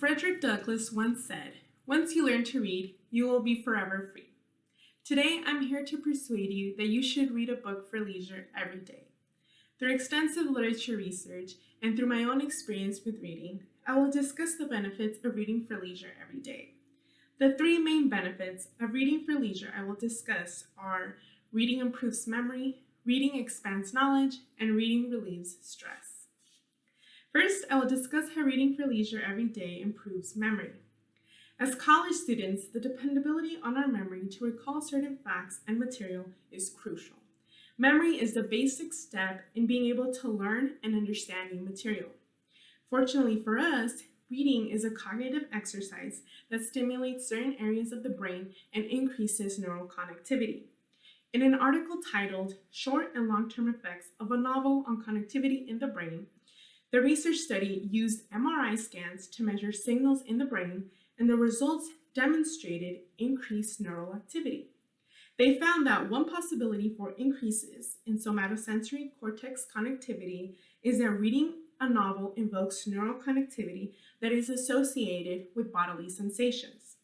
Frederick Douglass once said, "Once you learn to read, you will be forever free." Today, I'm here to persuade you that you should read a book for leisure every day. Through extensive literature research and through my own experience with reading, I will discuss the benefits of reading for leisure every day. The three main benefits of reading for leisure I will discuss are reading improves memory, reading expands knowledge, and reading relieves stress. First, I will discuss how reading for leisure every day improves memory. As college students, the dependability on our memory to recall certain facts and material is crucial. Memory is the basic step in being able to learn and understand new material. Fortunately for us, reading is a cognitive exercise that stimulates certain areas of the brain and increases neural connectivity. In an article titled "Short and Long-Term Effects of a Novel on Connectivity in the Brain," the research study used MRI scans to measure signals in the brain, and the results demonstrated increased neural activity. They found that one possibility for increases in somatosensory cortex connectivity is that reading a novel invokes neural connectivity that is associated with bodily sensations.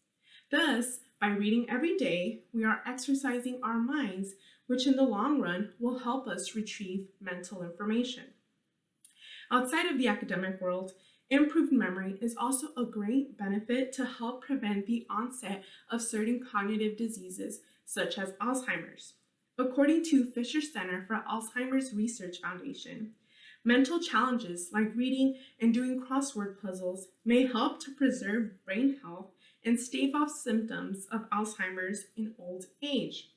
Thus, by reading every day, we are exercising our minds, which in the long run will help us retrieve mental information. Outside of the academic world, improved memory is also a great benefit to help prevent the onset of certain cognitive diseases, such as Alzheimer's. According to Fisher Center for Alzheimer's Research Foundation, mental challenges like reading and doing crossword puzzles may help to preserve brain health and stave off symptoms of Alzheimer's in old age.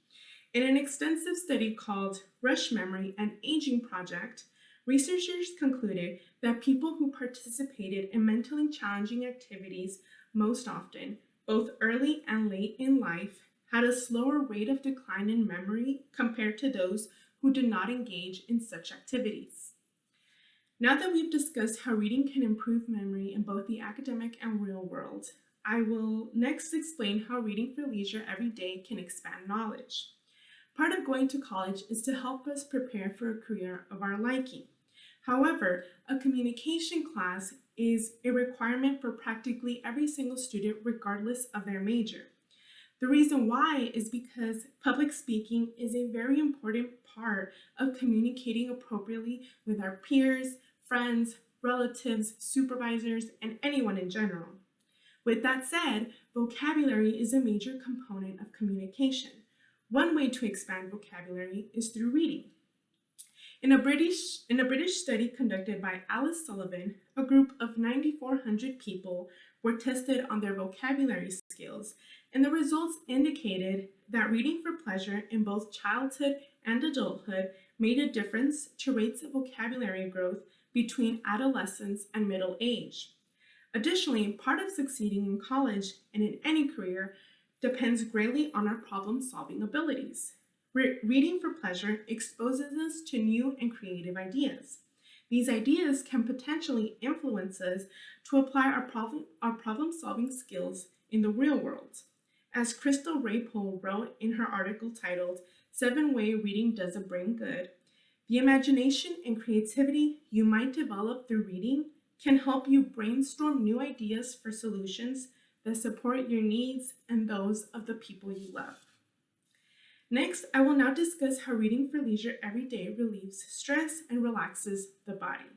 In an extensive study called Rush Memory and Aging Project, researchers concluded that people who participated in mentally challenging activities most often, both early and late in life, had a slower rate of decline in memory compared to those who did not engage in such activities. Now that we've discussed how reading can improve memory in both the academic and real world, I will next explain how reading for leisure every day can expand knowledge. Part of going to college is to help us prepare for a career of our liking. However, a communication class is a requirement for practically every single student regardless of their major. The reason why is because public speaking is a very important part of communicating appropriately with our peers, friends, relatives, supervisors, and anyone in general. With that said, vocabulary is a major component of communication. One way to expand vocabulary is through reading. In a British study conducted by Alice Sullivan, a group of 9,400 people were tested on their vocabulary skills, and the results indicated that reading for pleasure in both childhood and adulthood made a difference to rates of vocabulary growth between adolescence and middle age. Additionally, part of succeeding in college and in any career depends greatly on our problem-solving abilities. Reading for pleasure exposes us to new and creative ideas. These ideas can potentially influence us to apply our problem-solving skills in the real world. As Crystal Ray Pohl wrote in her article titled "7 Ways Reading Does a Brain Good," the imagination and creativity you might develop through reading can help you brainstorm new ideas for solutions that support your needs and those of the people you love. Next, I will now discuss how reading for leisure every day relieves stress and relaxes the body.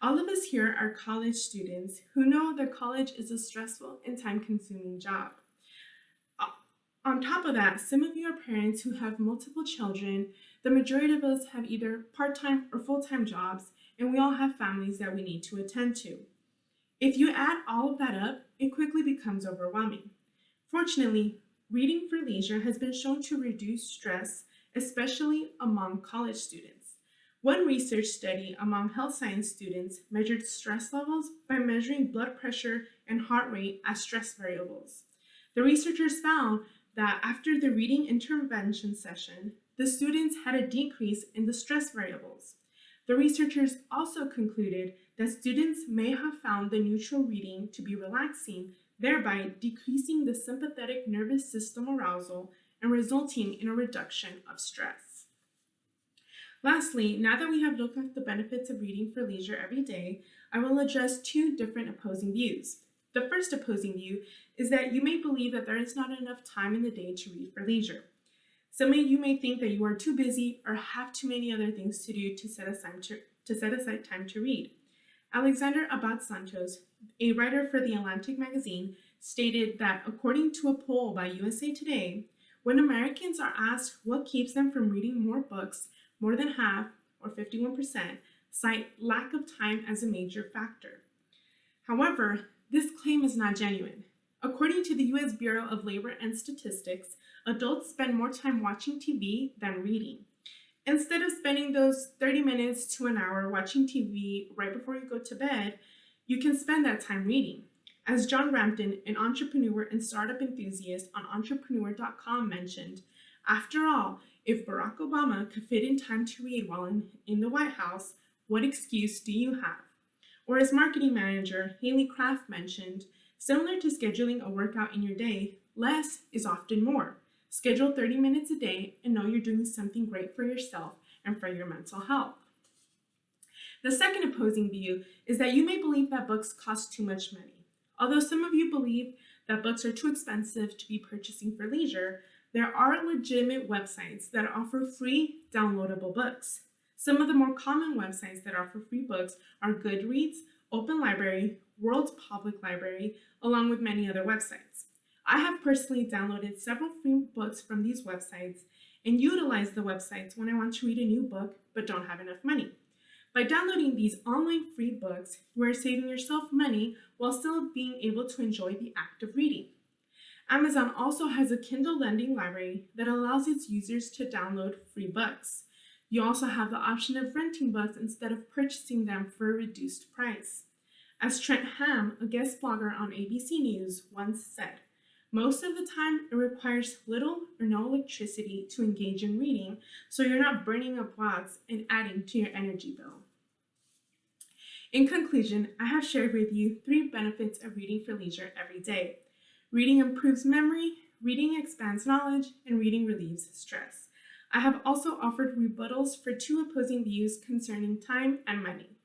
All of us here are college students who know that college is a stressful and time-consuming job. On top of that, some of you are parents who have multiple children. The majority of us have either part-time or full-time jobs, and we all have families that we need to attend to. If you add all of that up, it quickly becomes overwhelming. Fortunately, reading for leisure has been shown to reduce stress, especially among college students. One research study among health science students measured stress levels by measuring blood pressure and heart rate as stress variables. The researchers found that after the reading intervention session, the students had a decrease in the stress variables. The researchers also concluded that students may have found the neutral reading to be relaxing, thereby decreasing the sympathetic nervous system arousal and resulting in a reduction of stress. Lastly, now that we have looked at the benefits of reading for leisure every day, I will address two different opposing views. The first opposing view is that you may believe that there is not enough time in the day to read for leisure. Some of you may think that you are too busy or have too many other things to do to set aside time to read. Alexander Abad Santos, a writer for The Atlantic magazine, stated that according to a poll by USA Today, when Americans are asked what keeps them from reading more books, more than half, or 51%, cite lack of time as a major factor. However, this claim is not genuine. According to the U.S. Bureau of Labor and Statistics, adults spend more time watching TV than reading. Instead of spending those 30 minutes to an hour watching TV right before you go to bed, you can spend that time reading. As John Rampton, an entrepreneur and startup enthusiast on entrepreneur.com mentioned, after all, if Barack Obama could fit in time to read while in the White House, what excuse do you have? Or as marketing manager Haley Kraft mentioned, similar to scheduling a workout in your day, less is often more. Schedule 30 minutes a day and know you're doing something great for yourself and for your mental health. The second opposing view is that you may believe that books cost too much money. Although some of you believe that books are too expensive to be purchasing for leisure, there are legitimate websites that offer free downloadable books. Some of the more common websites that offer free books are Goodreads, Open Library, World Public Library, along with many other websites. I have personally downloaded several free books from these websites and utilize the websites when I want to read a new book but don't have enough money. By downloading these online free books, you are saving yourself money while still being able to enjoy the act of reading. Amazon also has a Kindle lending library that allows its users to download free books. You also have the option of renting books instead of purchasing them for a reduced price. As Trent Ham, a guest blogger on ABC News, once said, most of the time it requires little or no electricity to engage in reading, so you're not burning up watts and adding to your energy bill. In conclusion, I have shared with you 3 benefits of reading for leisure every day. Reading improves memory, reading expands knowledge, and reading relieves stress. I have also offered rebuttals for 2 opposing views concerning time and money.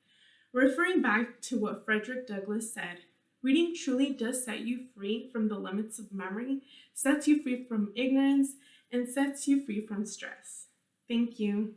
Referring back to what Frederick Douglass said, reading truly does set you free from the limits of memory, sets you free from ignorance, and sets you free from stress. Thank you.